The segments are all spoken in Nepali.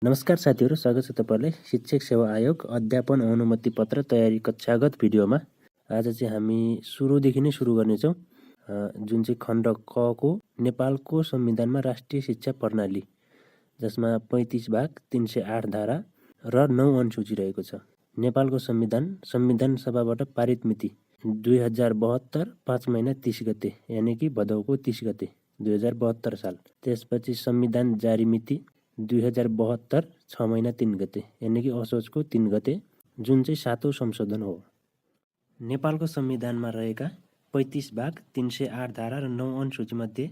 नमस्कार साथीहरू, स्वागत छ तपाईँलाई शिक्षक सेवा आयोग अध्यापन अनुमति पत्र तयारी कक्षागत भिडियोमा। आज चाहिँ हामी सुरुदेखि नै सुरु गर्नेछौँ, जुन चाहिँ खण्ड क को नेपालको संविधानमा राष्ट्रिय शिक्षा प्रणाली, जसमा 35 भाग 308 धारा र 9 अनुसूची रहेको छ। नेपालको संविधान सभाबाट पारित मिति 2072 5 महिना 30 गते, यानि कि भदौको 30 गते 2072 साल। त्यसपछि संविधान जारी मिति 2072 6 महिना 3 गते, यानि कि असोजको 3 गते, जुन चाहिँ 7औं संशोधन हो। नेपालको संविधानमा रहेका 35 भाग 308 धारा र 9 अनुसूचीमध्ये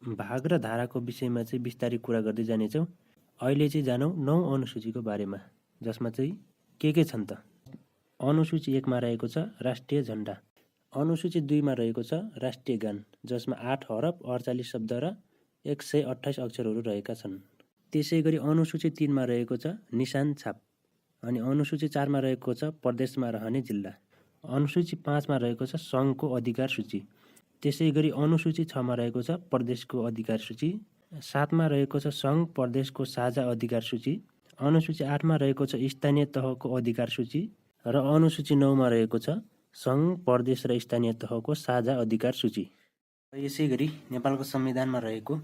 भाग र धाराको विषयमा चाहिँ विस्तारै कुरा गर्दै जानेछौँ। अहिले चाहिँ जानौँ 9 अनुसूचीको बारेमा, जसमा चाहिँ के छन् त। अनुसूची 1 मा रहेको छ राष्ट्रिय झण्डा। अनुसूची 2 मा रहेको छ राष्ट्रिय गान, जसमा 8 हरफ 48 शब्द र 128 अक्षरहरू रहेका छन्। त्यसै गरी अनुसूची 3 मा रहेको छ निशान छाप, अनि अनुसूची 4 मा रहेको छ प्रदेशमा रहने जिल्ला। अनुसूची 5 मा रहेको छ सङ्घको अधिकार सूची। त्यसै गरी अनुसूची 6 मा रहेको छ प्रदेशको अधिकार सूची। 7 मा रहेको छ सङ्घ प्रदेशको साझा अधिकार सूची। अनुसूची 8 मा रहेको छ स्थानीय तहको अधिकार सूची र अनुसूची 9 मा रहेको छ सङ्घ प्रदेश र स्थानीय तहको साझा अधिकार सूची। यसै गरी नेपालको संविधानमा रहेको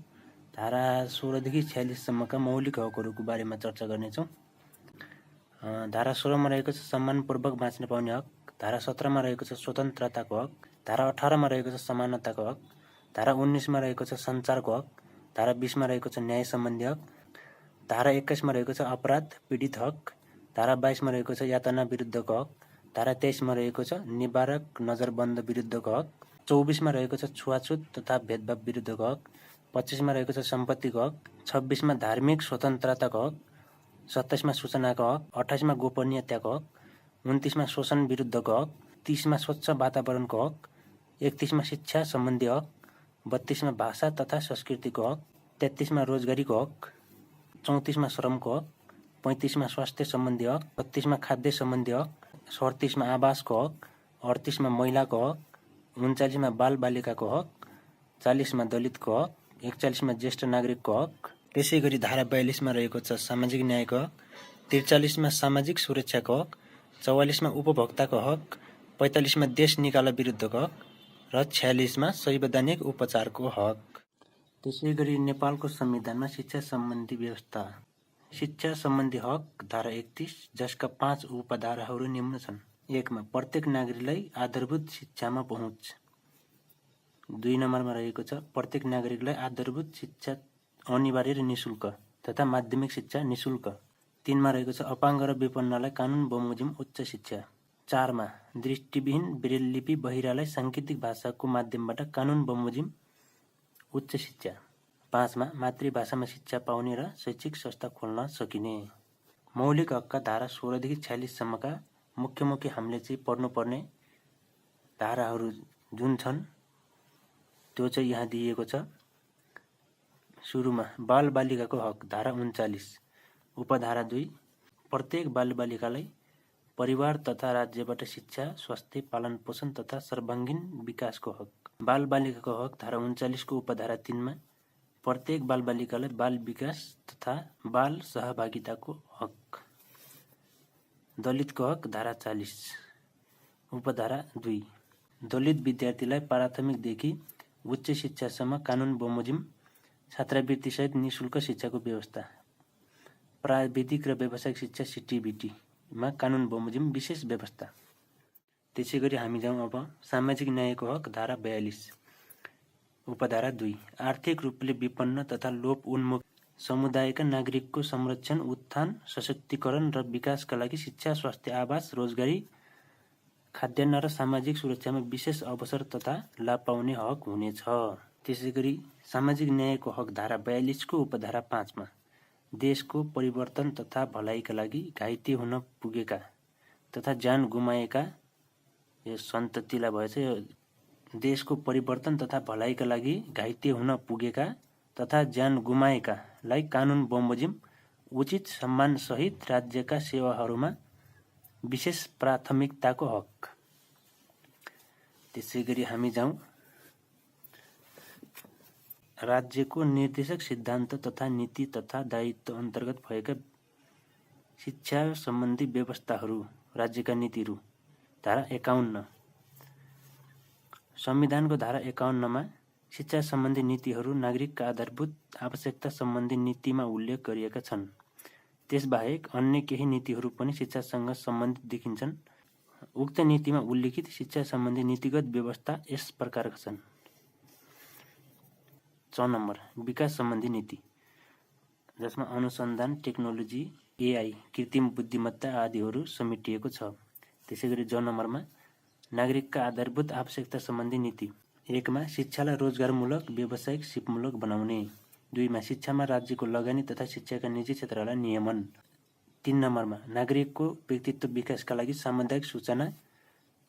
धारा 16 देखि 46 सम्मका मौलिक हकहरूको बारेमा चर्चा गर्नेछौँ। धारा 16 मा रहेको छ सम्मानपूर्वक बाँच्न पाउने हक। धारा 17 मा रहेको छ स्वतन्त्रताको हक। धारा 18 मा रहेको छ समानताको हक। धारा 19 मा रहेको छ सञ्चारको हक। धारा 20 मा रहेको छ न्याय सम्बन्धी हक। धारा 21 मा रहेको छ अपराध पीडित हक। धारा 22 मा रहेको छ यातना विरुद्धको हक। धारा 23 मा रहेको छ निवारक नजरबन्द विरुद्धको हक। 24 मा रहेको छ छुवाछुत तथा भेदभाव विरुद्धको हक। 25 मा रहेको छ सम्पत्तिको हक। 26 मा धार्मिक स्वतन्त्रताको हक। 27 मा सूचनाको हक। 28 मा गोपनीयताको हक। 29 मा शोषण विरुद्धको हक। 30 मा स्वच्छ वातावरणको हक। 31 मा शिक्षा सम्बन्धी हक। 32 मा भाषा तथा संस्कृतिको हक। 33 मा रोजगारीको हक। 34 मा श्रमको हक। 35 मा स्वास्थ्य सम्बन्धी हक। 36 मा खाद्य सम्बन्धी हक। 37 मा आवासको हक। 38 मा महिलाको हक। 39 मा बाल बालिकाको हक। 40 मा दलितको हक। 41 मा ज्येष्ठ नागरिकको हक। त्यसै गरी धारा 42 मा रहेको छ सामाजिक न्यायको हक। 43 मा सामाजिक सुरक्षाको हक। 44 मा उपभोक्ताको हक। 45 मा देश निकाला विरुद्धको हक र 46 मा संवैधानिक उपचारको हक। त्यसै गरी नेपालको संविधानमा शिक्षा सम्बन्धी व्यवस्था। शिक्षा सम्बन्धी हक धारा 31, जसका 5 उपधाराहरू निम्न छन्। 1 मा प्रत्येक नागरिकलाई आधारभूत शिक्षामा पहुँच। 2 नम्बरमा रहेको छ प्रत्येक नागरिकलाई आधारभूत शिक्षा अनिवार्य र निशुल्क तथा माध्यमिक शिक्षा निशुल्क। 3 मा रहेको छ अपाङ्ग र विपन्नलाई कानुन बमोजिम उच्च शिक्षा। 4 मा दृष्टिविहीन ब्रेल लिपि बहिरालाई साङ्केतिक भाषाको माध्यमबाट कानुन बमोजिम उच्च शिक्षा। 5 मा मातृभाषामा शिक्षा पाउने र शैक्षिक संस्था खोल्न सकिने। मौलिक हकका धारा 16 देखि 46 सम्मका मुख्य हामीले चाहिँ पढ्नुपर्ने धाराहरू जुन छन् त्यो चाहिँ यहाँ दिएको छ। सुरुमा बाल बालिकाको हक धारा 39, उपधारा 2, प्रत्येक बाल बालिकालाई परिवार तथा राज्यबाट शिक्षा, स्वास्थ्य, पालन पोषण तथा सर्वाङ्गीण विकासको हक। बाल बालिकाको हक धारा 39 को उपधारा 3 मा प्रत्येक बाल बालिकालाई बाल विकास तथा बाल सहभागिताको हक। दलितको हक धारा 40, उपधारा 2, दलित विद्यार्थीलाई प्राथमिकदेखि उच्च शिक्षासम्म कानुन बमोजिम छात्रवृत्ति सहित निशुल्क शिक्षाको व्यवस्था। प्राविधिक र व्यावसायिक शिक्षा CTBT मा कानुन बमोजिम विशेष व्यवस्था। त्यसै गरी हामी जाउँ अब सामाजिक न्यायको हक धारा 42, उपधारा 2, आर्थिक रूपले विपन्न तथा लोभ उन्मुख समुदायका नागरिकको संरक्षण, उत्थान, सशक्तिकरण र विकासका लागि शिक्षा, स्वास्थ्य, आवास, रोजगारी, खाद्यान्न र सामाजिक सुरक्षामा विशेष अवसर तथा लाभ पाउने हक हुनेछ। त्यसै गरी सामाजिक न्यायको हक धारा 42 को उपधारा 5 मा देशको परिवर्तन तथा भलाइका लागि घाइते हुन पुगेका तथा ज्यान गुमाएका, यो सन्ततिलाई भएछ, यो देशको परिवर्तन तथा भलाइका लागि घाइते हुन पुगेका तथा ज्यान गुमाएकालाई कानुन बमोजिम उचित सम्मानसहित राज्यका सेवाहरूमा विशेष प्राथमिकताको हक। त्यसै गरी हामी जाउँ राज्यको निर्देशक सिद्धान्त तथा नीति तथा दायित्व अन्तर्गत भएका शिक्षा सम्बन्धी व्यवस्थाहरू, राज्यका नीतिहरू। धारा 51। संविधानको धारा 51मा शिक्षा सम्बन्धी नीतिहरू नागरिकका आधारभूत आवश्यकता सम्बन्धी नीतिमा उल्लेख गरिएका छन्। त्यसबाहेक अन्य केही नीतिहरू पनि शिक्षासँग सम्बन्धित देखिन्छन्। उक्त नीतिमा उल्लिखित शिक्षा सम्बन्धी नीतिगत व्यवस्था यस प्रकारका छन्। 6 नम्बर विकास सम्बन्धी नीति, जसमा अनुसन्धान, टेक्नोलोजी, एआई, कृत्रिम बुद्धिमत्ता आदिहरू समेटिएको छ। त्यसैगरी 6 नम्बरमा नागरिकका आधारभूत आवश्यकता सम्बन्धी नीति। 1 मा शिक्षालाई रोजगारमूलक, व्यावसायिक, सिपमूलक बनाउने। 2 मा शिक्षामा राज्यको लगानी तथा शिक्षाका निजी क्षेत्रलाई नियमन। 3 नम्बरमा नागरिकको व्यक्तित्व विकासका लागि सामुदायिक सूचना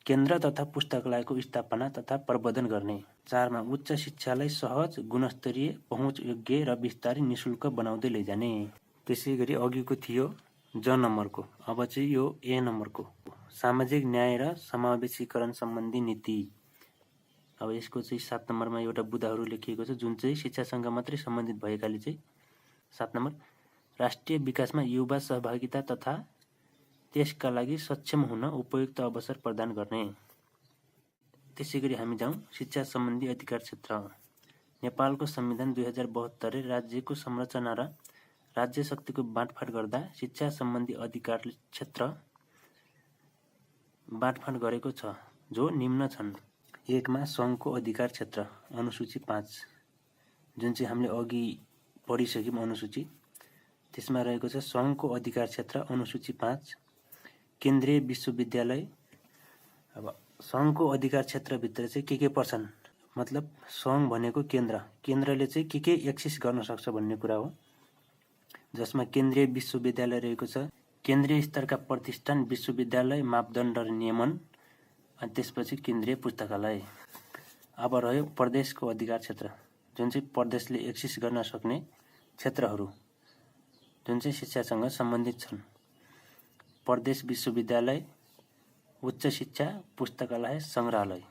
केन्द्र तथा पुस्तकालयको स्थापना तथा प्रवर्धन गर्ने। 4 मा उच्च शिक्षालाई सहज, गुणस्तरीय, पहुँचयोग्य र बिस्तारै निशुल्क बनाउँदै लैजाने। त्यसैगरी अघिको थियो ज नम्बरको, अब चाहिँ यो ए नम्बरको सामाजिक न्याय र समावेशीकरण सम्बन्धी नीति। अब यसको चाहिँ 7 नम्बरमा एउटा बुँदाहरू लेखिएको छ जुन चाहिँ शिक्षासँग मात्रै सम्बन्धित भएकाले चाहिँ 7 नम्बर राष्ट्रिय विकासमा युवा सहभागिता तथा त्यसका लागि सक्षम हुन उपयुक्त अवसर प्रदान गर्ने। त्यसैगरी हामी जाउँ शिक्षा सम्बन्धी अधिकार क्षेत्र। नेपालको संविधान 2072 राज्यको संरचना र राज्य शक्तिको बाँडफाँड गर्दा शिक्षा सम्बन्धी अधिकार क्षेत्र बाँडफाँड गरेको छ, जो निम्न छन्। 1 मा सङ्घको अधिकार क्षेत्र अनुसूची 5, जुन चाहिँ हामीले अघि पढिसक्यौँ अनुसूची। त्यसमा रहेको छ सङ्घको अधिकार क्षेत्र अनुसूची 5 केन्द्रीय विश्वविद्यालय। अब सङ्घको अधिकार क्षेत्रभित्र चाहिँ के पर्छन्, मतलब सङ्घ भनेको केन्द्रले चाहिँ के एक्सेस गर्न सक्छ भन्ने कुरा हो। जसमा केन्द्रीय विश्वविद्यालय रहेको छ, केन्द्रीय स्तरका प्रतिष्ठान, विश्वविद्यालय, मापदण्ड र नियमन, अनि त्यसपछि केन्द्रीय पुस्तकालय। अब रह्यो प्रदेशको अधिकार क्षेत्र, जुन चाहिँ प्रदेशले एक्सेस गर्न सक्ने क्षेत्रहरू जुन चाहिँ शिक्षासँग सम्बन्धित छन्। प्रदेश विश्वविद्यालय, उच्च शिक्षा, पुस्तकालय, सङ्ग्रहालय।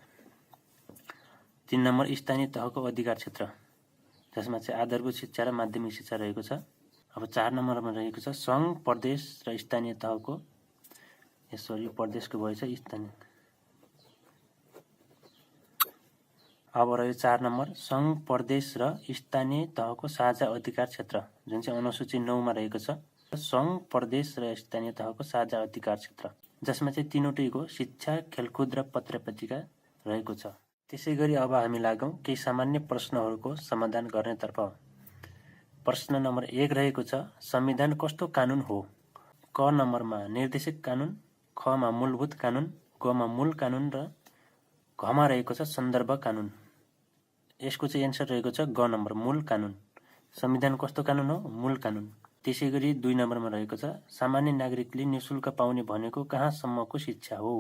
3 नम्बर स्थानीय तहको अधिकार क्षेत्र, जसमा चाहिँ आधारभूत शिक्षा र माध्यमिक शिक्षा रहेको छ। अब 4 नम्बरमा रहेको छ सङ्घ, प्रदेश र स्थानीय तहको, सरी प्रदेशको भएछ स्थानीय। अब रह्यो 4 नम्बर सङ्घ, प्रदेश र स्थानीय तहको साझा अधिकार क्षेत्र, जुन चाहिँ अनुसूची 9 मा रहेको छ। सङ्घ, प्रदेश र स्थानीय तहको साझा अधिकार क्षेत्र, जसमा चाहिँ तीनवटैको शिक्षा, खेलकुद र पत्रपत्रिका रहेको छ। त्यसैगरी अब हामी लागौँ केही सामान्य प्रश्नहरूको समाधान गर्नेतर्फ। प्रश्न नम्बर 1 रहेको छ संविधान कस्तो कानुन हो? क नम्बरमा निर्देशक कानुन, ख मा मूलभूत कानुन, ग मा मूल कानुन र घ मा रहेको छ सन्दर्भ कानुन। यसको चाहिँ एन्सर रहेको छ ग नम्बर मूल कानुन। संविधान कस्तो कानुन हो? मूल कानुन। त्यसैगरी 2 नम्बरमा रहेको छ सामान्य नागरिकले निशुल्क पाउने भनेको कहाँसम्मको शिक्षा हो?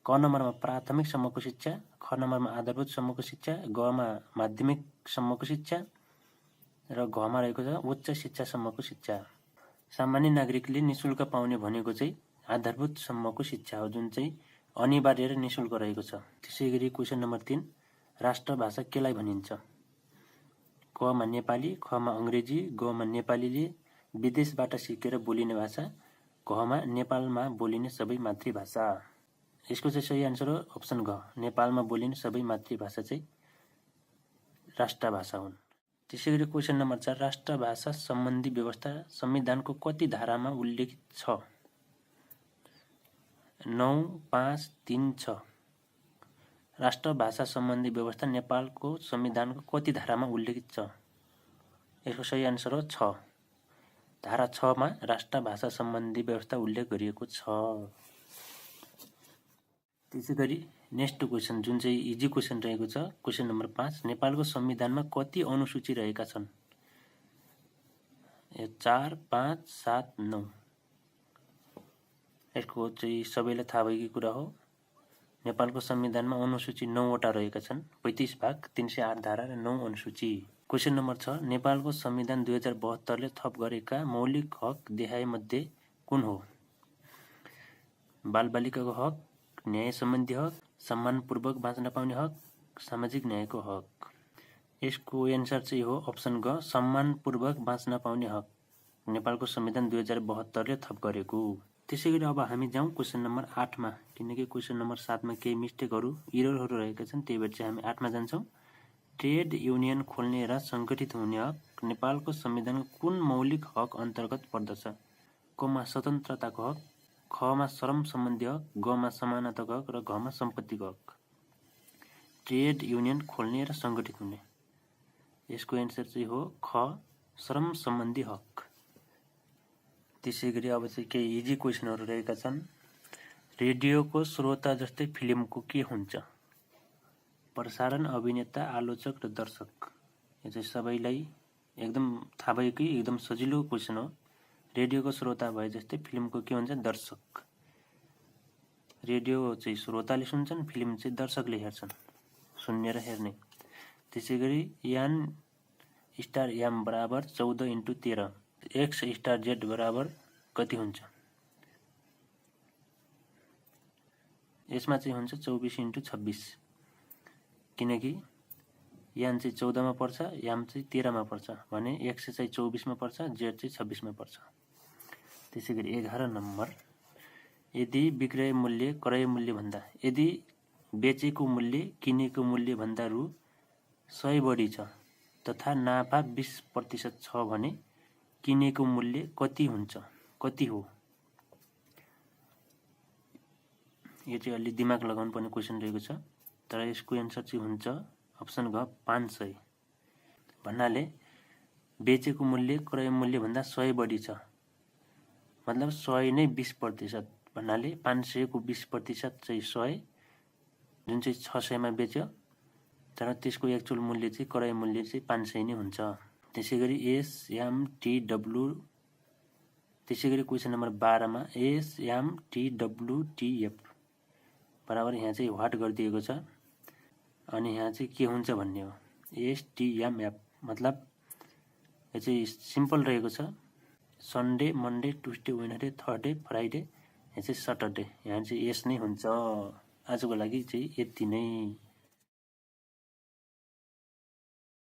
क नम्बरमा प्राथमिकसम्मको शिक्षा, ख नम्बरमा आधारभूतसम्मको शिक्षा, ग मा माध्यमिकसम्मको शिक्षा र घ मा रहेको छ उच्च शिक्षासम्मको शिक्षा। सामान्य नागरिकले निशुल्क पाउने भनेको चाहिँ आधारभूतसम्मको शिक्षा हो, जुन चाहिँ अनिवार्य र निशुल्क रहेको छ। त्यसैगरी क्वेसन नम्बर 3 राष्ट्रभाषा केलाई भनिन्छ? क मा नेपाली, ख मा अङ्ग्रेजी, ग मा नेपालीले विदेशबाट सिकेर बोलिने भाषा, घ मा नेपालमा बोलिने सबै मातृभाषा। यसको चाहिँ सही आन्सर हो अप्सन घ, नेपालमा बोलिने सबै मातृभाषा चाहिँ राष्ट्रभाषा हुन्। त्यसैगरी क्वेसन नम्बर 4 राष्ट्रभाषा सम्बन्धी व्यवस्था संविधानको कति धारामा उल्लेखित छ? 9, 5, 3, 6। राष्ट्रभाषा सम्बन्धी व्यवस्था नेपालको संविधानको कति धारामा उल्लेखित छ? यसको सही आन्सर हो 6। धारा 6 मा राष्ट्रभाषा सम्बन्धी व्यवस्था उल्लेख गरिएको छ। त्यसैगरी नेक्स्ट क्वेसन जुन चाहिँ इजी क्वेसन रहेको छ, क्वेसन नम्बर 5 नेपालको संविधानमा कति अनुसूची रहेका छन्? 4, 5, 7, 9। यसको चाहिँ सबैलाई थाहा भएकै कुरा हो। नेपालको संविधानमा अनुसूची 9 वटा रहेका छन्, 35 भाग, 308 धारा र 9 अनुसूची। क्वेसन नम्बर 6 नेपालको संविधान 2072 ले थप गरेका मौलिक हक देखाएमध्ये कुन हो? बालबालिकाको हक, न्याय सम्बन्धी हक, सम्मानपूर्वक बाँच्न पाउने हक, सामाजिक न्यायको हक। यसको एन्सर चाहिँ हो अप्सन ग सम्मानपूर्वक बाँच्न पाउने हक नेपालको संविधान 2072ले थप गरेको। त्यसैगरी अब हामी जाउँ क्वेसन नम्बर 8 मा, किनकि क्वेसन नम्बर 7 मा केही मिस्टेकहरू इररहरू रहेका छन्, त्यही भएर चाहिँ हामी 8 मा जान्छौँ। ट्रेड युनियन खोल्ने र सङ्गठित हुने हक नेपालको संविधानको कुन मौलिक हक अन्तर्गत पर्दछ? क मा स्वतन्त्रताको हक, ख मा श्रम सम्बन्धी हक, ग मा समानताको हक र घ मा सम्पत्तिको हक। ट्रेड युनियन खोल्ने र सङ्गठित हुने, यसको एन्सर चाहिँ हो ख श्रम सम्बन्धी हक। त्यसैगरी अब चाहिँ केही इजी क्वेसनहरू रहेका छन्। रेडियोको श्रोता जस्तै फिल्मको के हुन्छ? प्रसारण, अभिनेता, आलोचक र दर्शक। यो चाहिँ सबैलाई एकदम थाहा भएकै एकदम सजिलो क्वेसन हो। रेडियोको श्रोता भए जस्तै फिल्मको के हुन्छ? दर्शक। रेडियो चाहिँ श्रोताले सुन्छन्, फिल्म चाहिँ दर्शकले हेर्छन्, सुन्ने र हेर्ने। त्यसैगरी यान स्टार याम बराबर 14×13, एक्स स्टार जेड बराबर कति हुन्छ? यसमा चाहिँ हुन्छ 24×26, किनकि यान चाहिँ 14 मा पर्छ, याम चाहिँ 13 मा पर्छ भने एक्स चाहिँ 24 मा पर्छ, जेड चाहिँ 26 मा पर्छ। त्यसैगरी 11 नम्बर, यदि विक्रय मूल्य क्रय मूल्य भन्दा, यदि बेचेको मूल्य किनेको मूल्य भन्दा रु 100 बढी छ तथा नाफा 20% छ भने किनेको मूल्य कति हुन्छ? कति हो? यो चाहिँ अलि दिमाग लगाउनु पर्ने क्वेसन रहेको छ, तर यसको एन्सर चाहिँ हुन्छ अप्सन घ 500। भन्नाले बेचेको मूल्य क्रय मूल्य भन्दा 100 बढी छ, मतलब 100 नै 20%, भन्नाले 500 को 20% चाहिँ 100, जुन चाहिँ 600 मा बेच्यो, तर त्यसको एक्चुअल मूल्य चाहिँ क्रय मूल्य चाहिँ 500 नै हुन्छ। त्यसैगरी एसएमटीडब्ल्यू, त्यसैगरी क्वेसन नम्बर 12 मा एसएमटीडब्ल्यूटीएफ बराबर यहाँ चाहिँ व्हाट गरिदिएको छ, अनि यहाँ चाहिँ के हुन्छ भन्ने हो। एसटीएमएफ मतलब यो चाहिँ सिम्पल रहेको छ, Sunday, Monday, Tuesday, Wednesday, Thursday, Friday, यहाँ चाहिँ सटरडे, यहाँ चाहिँ एस नै हुन्छ। आजको लागि चाहिँ यति नै।